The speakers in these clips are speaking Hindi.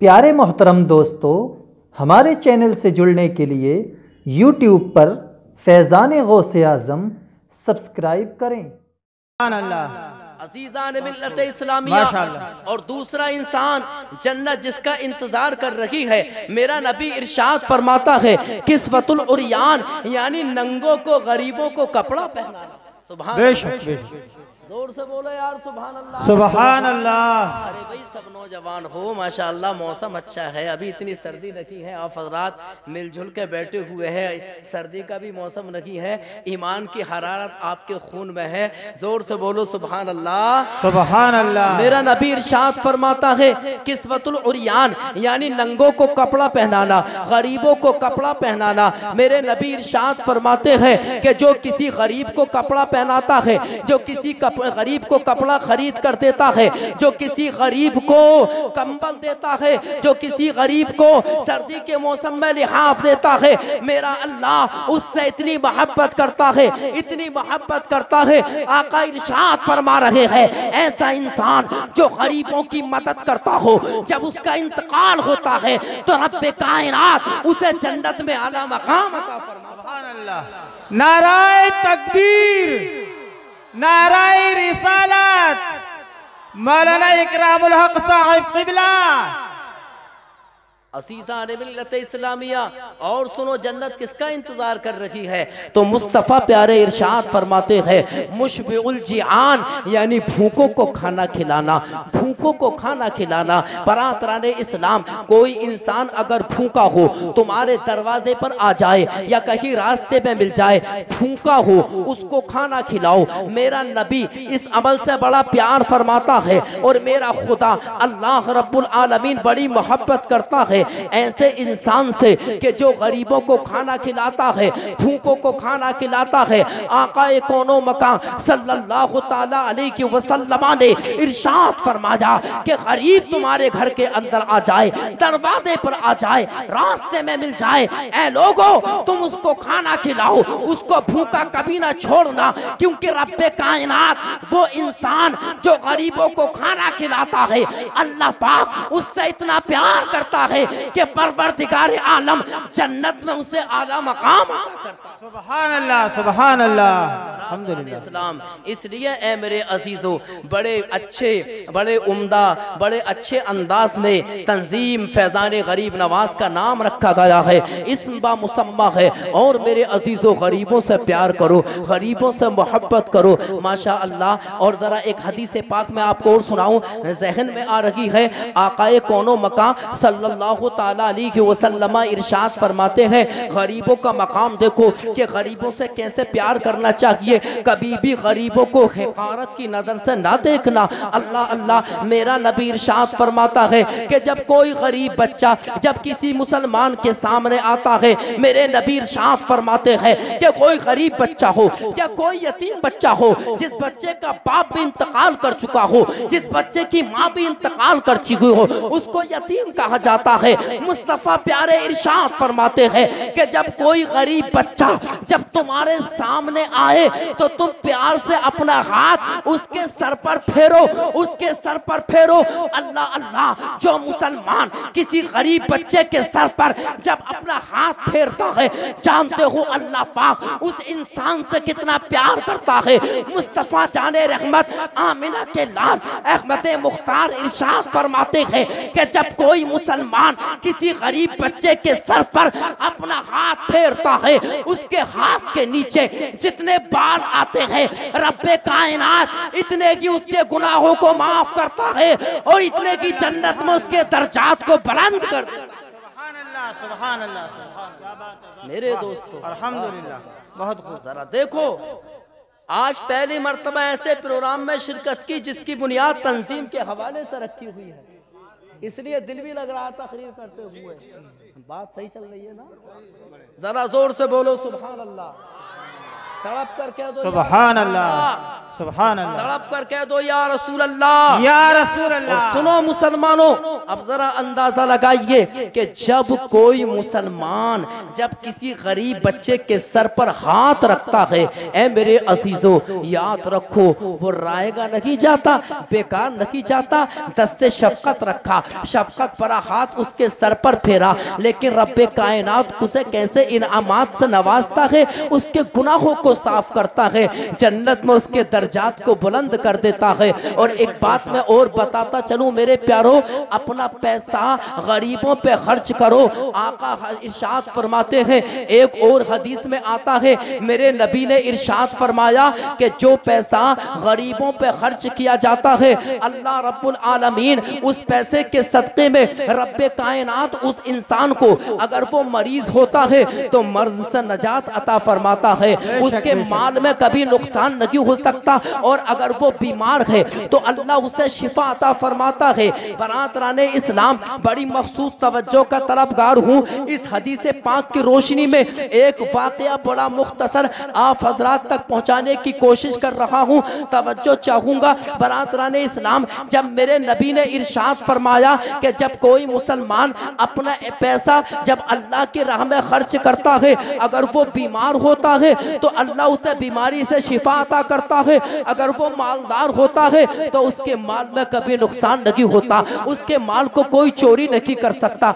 प्यारे मोहतरम दोस्तों, हमारे चैनल से जुड़ने के लिए यूट्यूब पर फैज़ान गौसे आज़म सब्सक्राइब करें। अजीज़ान मिल्लत इस्लामिया और दूसरा इंसान जन्नत जिसका इंतजार कर रही है। मेरा नबी इरशाद फरमाता है किस्वतुल उरियान यानी नंगों को गरीबों को कपड़ा पहनाना। सुभान अल्लाह, जोर से बोलो यार सुभान अल्लाह, सुभान अल्लाह। अरे भाई सब नौजवान हो माशाअल्लाह, मौसम अच्छा है, अभी इतनी सर्दी नहीं है, आप हजरात मिलजुल के बैठे हुए हैं, सर्दी का भी मौसम नहीं है, ईमान की हरारत आपके खून में है। जोर से बोलो सुभान अल्लाह, सुभान अल्लाह। मेरा नबी इरशाद फरमाता है किस्वतुल उरियान यानी नंगों को कपड़ा पहनाना, गरीबों को कपड़ा पहनाना। मेरे नबी इरशाद फरमाते हैं कि जो किसी गरीब को कपड़ा पहनाता है, जो किसी गरीब को कपड़ा खरीद कर देता है, जो किसी गरीब को कंबल देता है, जो किसी गरीब को सर्दी के मौसम में लिहाफ देता है, मेरा अल्लाह उससे इतनी मोहब्बत करता है, इतनी मोहब्बत करता है। आका इरशाद फरमा रहे हैं ऐसा इंसान जो गरीबों की मदद करता हो, जब उसका इंतकाल होता है तो रब्बे कायनात उसे जन्नत में आला मकाम अता फरमाता। सुभान अल्लाह। नाराए तकबीर, नाराए रिसालत, मौलाना इकरामुल हक साहिब क़िबला। असीज़ान मिल्लत इस्लामिया और सुनो, जन्नत किसका इंतजार कर रही है? तो मुस्तफ़ा प्यारे इरशाद फरमाते हैं मुशबिउल जिआन यानी भूखों को खाना खिलाना, भूखों को खाना खिलाना। बरातराने इस्लाम, कोई इंसान अगर भूखा हो तुम्हारे दरवाजे पर आ जाए या कहीं रास्ते में मिल जाए, भूखा हो, उसको खाना खिलाओ। मेरा नबी इस अमल से बड़ा प्यार फरमाता है और मेरा खुदा अल्लाह रब्बुल आलमीन बड़ी मोहब्बत करता है ऐसे इंसान से कि जो गरीबों को खाना खिलाता है, भूखों को खाना खिलाता है। आकाए कोनो मकान सल्लल्लाहु ताला अलैहि वसल्लम ने इरशाद फरमाया कि गरीब तुम्हारे घर के अंदर आ जाए, दरवाजे पर आ जाए, रास्ते में मिल जाए, ऐ लोगों तुम उसको खाना खिलाओ, उसको भूखा कभी ना छोड़ना, क्योंकि रब्बे कायनात वो इंसान जो गरीबों को खाना खिलाता है, अल्लाह पाक उससे इतना प्यार करता है कि परवरदिगार आलम जन्नत में उसे आला मकाम अता करता। सुभान अल्लाह, सुभान अल्लाह। अल्हम्दुलिल्लाह। इस्लाम इसलिए ए मेरे अजीजों, बड़े अच्छे, बड़े उम्दा, बड़े अच्छे अंदाज में तंजीम फैज़ान गरीब नवाज का नाम रखा गया है, इस्म बा मुसम्मा है। और मेरे अजीजों, गरीबों से प्यार करो, गरीबों से मोहब्बत करो माशा अल्लाह। और ज़रा एक हदीस पाक में आपको और सुनाऊं, जहन में आ रही है। आकाए कोनो मकाम सल्लल्लाहु ताला अलैहि वसल्लम इरशाद फरमाते हैं गरीबों का मकाम देखो कि गरीबों से कैसे प्यार करना चाहिए, कभी भी गरीबों को हिकारत की नजर से ना देखना। अल्लाह अल्लाह, मेरा नबी इरशाद फरमाता है कि जब कोई गरीब बच्चा जब किसी मुसलमान के सामने आता है, मेरे नबी इरशाद फरमाते हैं कि कोई गरीब बच्चा हो या कोई यतीम बच्चा हो, जिस बच्चे का बाप भी इंतकाल कर चुका हो, जिस बच्चे की माँ भी इंतकाल कर चुकी हो, उसको यतीम कहा जाता है। मुस्तफा प्यारे इरशाद फरमाते हैं कि जब कोई गरीब बच्चा जब तुम्हारे सामने आए तो तुम प्यार से अपना हाथ उसके सर पर फेरो, उसके सर पर फेरो। अल्लाह अल्लाह, जो मुसलमान किसी गरीब बच्चे के सर पर जब अपना हाथ फेरता है, जानते हो अल्लाह पाक उस इंसान से कितना प्यार करता है। मुस्तफा जाने रहमत आमिना के लाल अहमद मुख्तार इरशाद फरमाते हैं कि जब कोई मुसलमान किसी गरीब बच्चे के सर पर अपना हाथ फेरता है, उसके हाथ के नीचे जितने बाल आते हैं, रब्बे कायनात इतने की उसके गुनाहों को माफ करता है और इतने की जन्नत में उसके दर्जात को बुलंद कर देता है। सुभान अल्लाह, सुभान अल्लाह, क्या बात है मेरे दोस्तों, अल्हम्दुलिल्लाह, बहुत खूब। जरा देखो, आज पहली मर्तबा ऐसे प्रोग्राम में शिरकत की जिसकी बुनियाद तंजीम के हवाले से रखी हुई है, इसलिए दिल भी लग रहा था तकरीर करते हुए। बात सही चल रही है ना? जरा जोर से बोलो सुभान अल्लाह। तड़प कर कह दो सुभान अल्लाह, सुभान अल्लाह, तड़प कर कह दो या रसूल अल्लाह, या रसूल अल्लाह। सुनो मुसलमानों, अब जरा अंदाजा लगाइए कि जब कोई मुसलमान जब किसी गरीब बच्चे के सर पर हाथ रखता है, ऐ मेरे अजीजों याद रखो, वो रायगा नहीं जाता, बेकार नहीं जाता। दस्ते शफकत रखा, शफकत भरा हाथ उसके सर पर फेरा, लेकिन रब्बे कायनात उसे कैसे इनामात से नवाजता है, उसके गुनाहों को साफ करता है, जन्नत में उसके दर्जात को बुलंद कर देता है। और एक बात मैं और बताता चलूं मेरे प्यारो, अपना पैसा गरीबों पे खर्च करो। आका इरशाद फरमाते हैं, एक और हदीस में आता है, मेरे नबी ने इरशाद फरमाया कि जो पैसा गरीबों पे खर्च किया जाता है, अल्लाह रब्बुल आलमीन उस पैसे के सदक़े में रब्बे कायनात उस इंसान को, अगर वो मरीज होता है तो मर्ज से नजात अता फरमाता है, उसके माल में कभी नुकसान नहीं हो सकता, और अगर वो बीमार है तो अल्लाह उसे शिफा अता फरमाता है। बरातराने इस्लाम, बड़ी मखसूस तवज्जो का तलबगार हूँ। इस हदीस पाक की रोशनी में एक वाकया बड़ा मुख्तसर आप हजरात तक पहुँचाने की कोशिश कर रहा हूँ, तवज्जो चाहूँगा। बरातराने इस्लाम, जब मेरे नबी ने इरशाद फरमाया कि जब कोई मुसलमान अपना पैसा जब अल्लाह की राह में खर्च करता है, अगर वो बीमार होता है तो अल्लाह उसे बीमारी से शिफा अता करता है, अगर वो मालदार होता है तो उसके माल में कभी नुकसान नहीं होता, उसके माल को कोई चोरी नहीं कर सकता,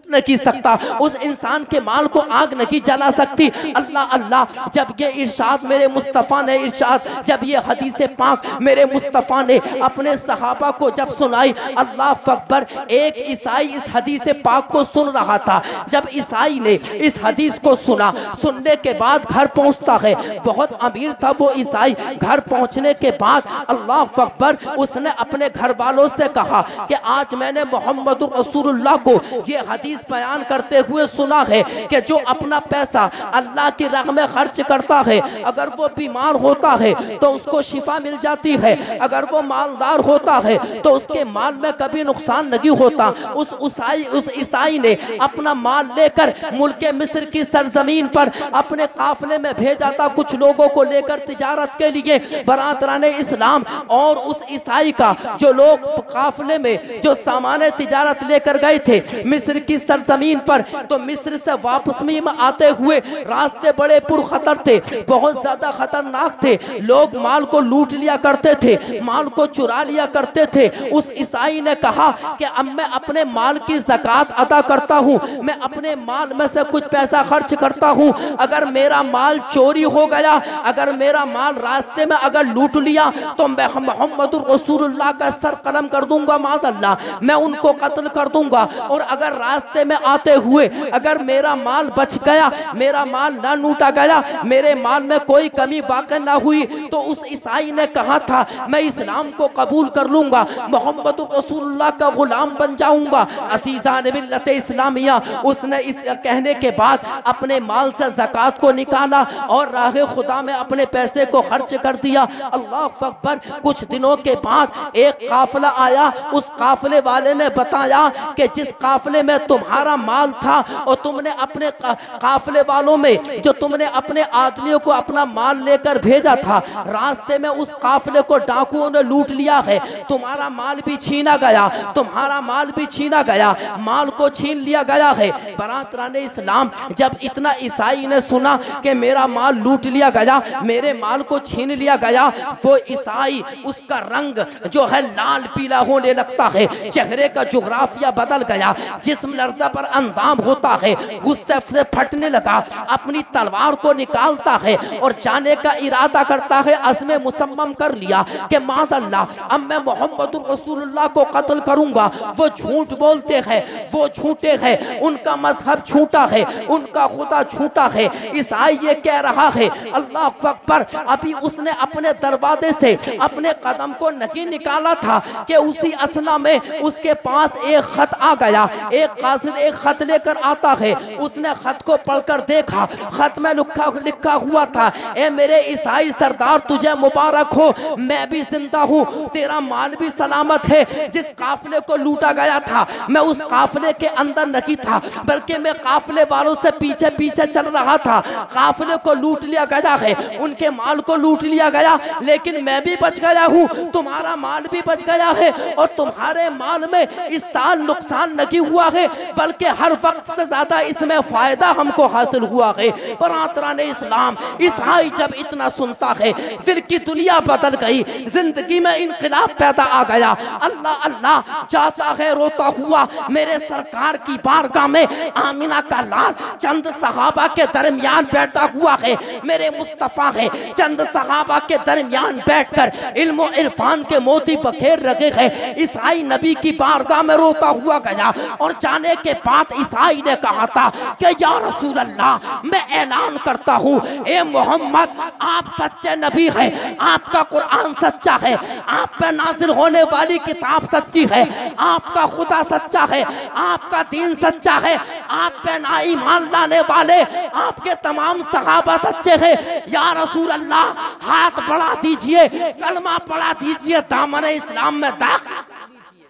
नहीं सकता, उस इंसान के माल को आग नहीं जला सकती। अल्लाह अल्लाह, जब ये इरशाद मेरे मुस्तफ़ा ने इरशाद, जब ये हदीस पाक मेरे मुस्तफ़ा ने अपने सहाबा को जब सुनाई, अल्लाह अकबर, एक ईसाई इस हदीस पाक को सुन रहा था। जब ईसाई ने इस हदीस को सुना, सुनने के बाद घर पहुंचता है, बहुत अमीर था वो ईसाई। घर पहुंचने के बाद अल्लाह अकबर, उसने अपने घर वालों से कहा कि आज मैंने मोहम्मद रसूलुल्लाह को ये हदीस बयान करते हुए सुना है कि जो अपना पैसा अल्लाह की राह में खर्च करता है, अगर वो बीमार होता है तो उसको शिफा मिल जाती है, अगर वो मालदार होता है तो उसके माल में कभी नुकसान नहीं होता। उस ईसाई ने अपना माल लेकर मुल्क मिस्र की सरजमीन पर अपने काफले में भेजा था, कुछ लोगों को लेकर तिजारत के लिए। बरातराने इस्लाम, और उस ईसाई का जो लोग काफले में जो सामान तिजारत लेकर गए थे मिस्र की सरजमीन पर, तो मिस्र से वापस में आते हुए रास्ते बड़े पुरखतर थे, बहुत ज्यादा खतरनाक थे, लोग माल को लूट लिया करते थे, माल को चुरा लिया करते थे। उस ईसाई ने कहा कि अब मैं अपने माल की ज़कात अदा करता हूँ, मैं अपने माल में से कुछ पैसा खर्च करता हूँ, अगर मेरा माल चोरी हो गया, अगर मेरा माल रास्ते में अगर लूट लिया तो मैं मोहम्मद रसूलुल्लाह का सर कलम कर दूंगा, माज़अल्लाह मैं उनको कत्ल कर दूंगा। और अगर रास्ते में आते हुए अगर मेरा माल बच गया, मेरा माल ना लूटा गया, मेरे माल में कोई कमी वाक़ई ना हुई, तो उस ईसाई ने कहा था मैं इस्लाम को कबूल कर लूंगा, मोहम्मद रसूलुल्लाह का गुलाम बन जाऊंगा। अज़ीज़ान मिल्लत इस्लामिया, उसने इस कहने के बाद अपने माल से ज़कात को निकाला और राह खुदा में अपने पैसे को खर्च कर दिया। अल्लाह अकबर। कुछ दिनों के बाद एक काफिला आया, उस काफिले वाले ने बताया कि जिस काफिले में तुम्हारा माल था और तुमने अपने काफिले वालों में जो तुमने अपने आदमियों को अपना माल लेकर भेजा था, रास्ते में उस काफिले को डाकुओं ने लूट लिया है, तुम्हारा माल भी छीना गया, तुम्हारा माल भी छीना गया, माल को छीन लिया गया है। बरातराने इस्लाम, जब इतना ईसाई ने सुना कि मेरा माल लूट लिया गया, मेरे माल को छीन लिया गया, वो ईसाई उसका रंग जो है लाल पीला होने लगता है, चेहरे का जुग्राफिया बदल गया, जिस्म लर्जा पर अंदाम होता है, गुस्से से फटने लगा, अपनी तलवार को निकालता है और जाने का इरादा करता है। अज़्म मुसम्मम कर लिया कि माज़अल्लाह अब मैं मोहम्मद रसूलुल्लाह को कत्ल करूंगा। वो झूठ बोलते हैं, वो झूठे हैं, उनका मजहब झूठा है, उनका खुदा झूठा है। ईसाई ये कह रहा है, अल्लाह अकबर। अभी उसने अपने दरवाजे से अपने कदम को नहीं निकाला था कि उसी असना में उसके पास एक खत आ गया, एक कासिद एक खत लेकर आता है। उसने खत को पढ़कर देखा, खत में लिखा हुआ था, ए मेरे ईसाई सरदार तुझे मुबारक हो, मैं भी जिंदा हूँ, तेरा माल भी सलामत है। जिस काफिले को लूटा गया था मैं उस काफिले के अंदर नहीं था, बल्कि मैं काफिले वालों से पीछे पीछे चल रहा था। काफिले को लूट लिया गया है, उनके माल को लूट लिया गया, लेकिन मैं भी बच गया हूँ, तुम्हारा माल भी बच गया है और तुम्हारे माल में इस साल नुकसान नहीं हुआ है, बल्कि हर वक्त से ज्यादा इसमें फायदा हमको हासिल हुआ है। बरादरान इस्लाम, ईसाई जब इतना सुनता है दिल की दुनिया बदल गई, जिंदगी में इनकलाब पैदा आ गया। अल्लाह अल्लाह चाहता है रोता हुआ मेरे सरकार की बारगाह में आमिना का लाल चंद सहाबा के दरमियान बैठा हुआ है, मेरे मुस्तफा है, चंद सहाबा के दरमियान बैठकर इल्म इरफान के मोती बखेर रखे हैं। ईसाई नबी की बारगाह में रोता हुआ गया और जाने के बाद ईसाई ने कहा था कि या रसूल अल्लाह, मैं ऐलान करता हूँ, ए मोहम्मद आप सच्चे नबी हैं, आपका कुरान सच्चा है, आप पे नाजिल होने वाली किताब सच्ची है, आपका खुदा सच्चा है, आपका दीन सच्चा है, आप पे ना ईमान लाने वाले आपके तमाम सहाबा सच्चे हैं। या रसूल अल्लाह, हाथ बढ़ा दीजिए, कलमा पढ़ा दीजिए, दामन इस्लाम में दाखिल।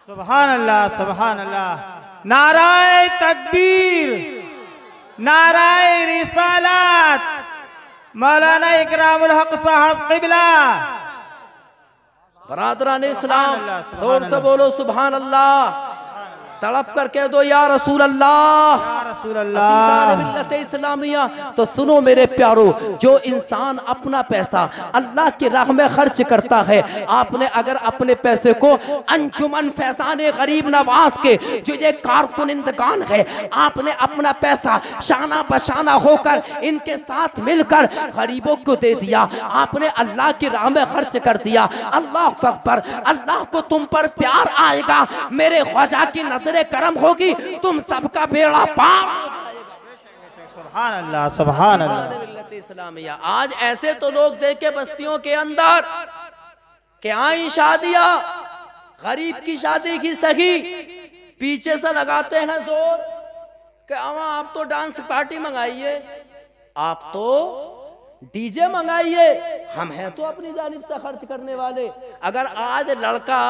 सुभान अल्लाह, सुभान अल्लाह। नाराए तकबीर, नाराए रिसालत, मौलाना इकरामुल हक साहब किबला। बरादरान इस्लाम, जोर से बोलो सुभान अल्लाह, तड़प कर कह दो या रसूल अल्लाह, या रसूल अल्लाह। मिल्लत इस्लामिया। तो सुनो मेरे प्यारो, जो इंसान अपना पैसा अल्लाह की राह में खर्च करता है, आपने अगर अपने पैसे को अंजुमन फैजाने गरीब नवाज के जो ये कारकुनिंदगान है, आपने अपना पैसा शाना बशाना होकर इनके साथ मिलकर गरीबों को दे दिया, आपने अल्लाह की राह में खर्च कर दिया, अल्लाह अकबर, अल्लाह को तुम पर प्यार आएगा, मेरे ख्वाजा की नजर करम होगी, तुम सबका बेड़ा पार हो जाएगा। सुभान अल्लाह, सुभान अल्लाह। इस्लामिया आज ऐसे तो लोग देखे बस्तियों के अंदर कि आई शादियां, गरीब की शादी की सही पीछे से लगाते हैं जोर कि आप तो डांस पार्टी मंगाइए, आप तो डीजे मंगाइए, हम हैं तो अपनी जानिब से खर्च करने वाले। अगर आज लड़का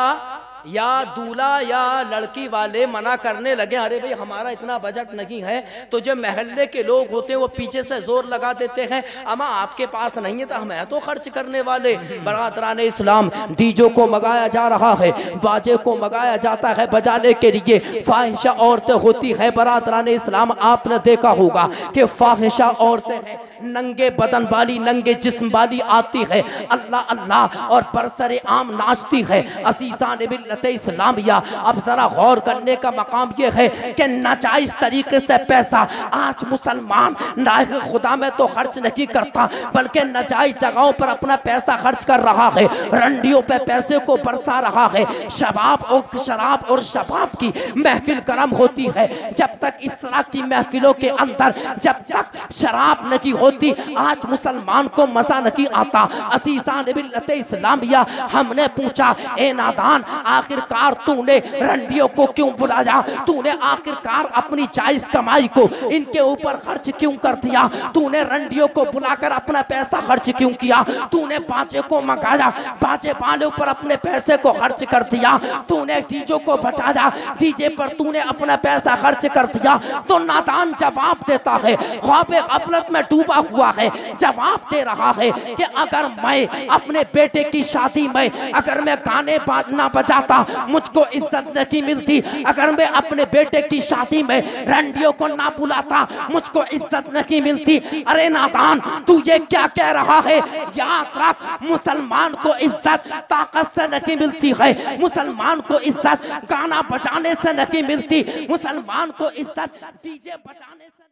या दूल्हा या लड़की वाले मना करने लगे, अरे भाई हमारा इतना बजट नहीं है, तो जो महल्ले के लोग होते हैं वो पीछे से जोर लगा देते हैं, अमा आपके पास नहीं है तो हम हैं तो खर्च करने वाले। बरादरान इस्लाम, डीजो को मंगाया जा रहा है, बाजे को मंगाया जाता है बजाने के लिए, फाहिशा औरतें होती है। बरादरान इस्लाम, आपने देखा होगा कि फाहिशा औरतें हैं, नंगे बदन वाली, नंगे जिस्म वाली आती है, अल्लाह अल्लाह और बरसरे आम नाचती है। असीसान मिल्लत इस्लामिया, अब जरा गौर करने का मकाम यह है कि नाजायज तरीके से पैसा आज मुसलमान नाइक खुदा में तो खर्च नहीं करता, बल्कि नाजायज जगहों पर अपना पैसा खर्च कर रहा है, रंडियों पे पैसे को बरसा रहा है। शराब और शबाब की महफिल गर्म होती है, जब तक इस तरह की महफिलों के अंदर जब तक शराब नहीं होती, आज मुसलमान को मजा नहीं आता। असीसान मिल्लत इस्लामिया, हमने पूछा, ए नादान, आखिरकार तूने रंडियों को क्यों बुलाया, तूने आखिरकार अपनी जायज कमाई को इनके ऊपर खर्च क्यों कर दिया, तूने रंडियों को बुलाकर अपना पैसा खर्च क्यों किया, तूने बाजे को मंगाया, बाजे वालों पर अपने पैसे को खर्च कर दिया, तूने डीजे को बचाया, डीजे पर तूने अपना पैसा खर्च कर दिया। तो नादान जवाब देता है, ख्वाब गफलत में डूबा हुआ है, जवाब दे रहा है कि अगर मैं अपने बेटे की शादी में अगर मैं गाने ना बजाता मुझको इज्जत नहीं मिलती, अगर मैं अपने बेटे की शादी में रंडियों को ना बुलाता मुझको इज्जत नहीं मिलती। अरे नादान, तू ये क्या कह रहा है? याद रख, मुसलमान को इज्जत ताकत से नहीं मिलती है, मुसलमान को इज्जत गाना बजाने से नहीं मिलती, मुसलमान को इज्जत डीजे बजाने से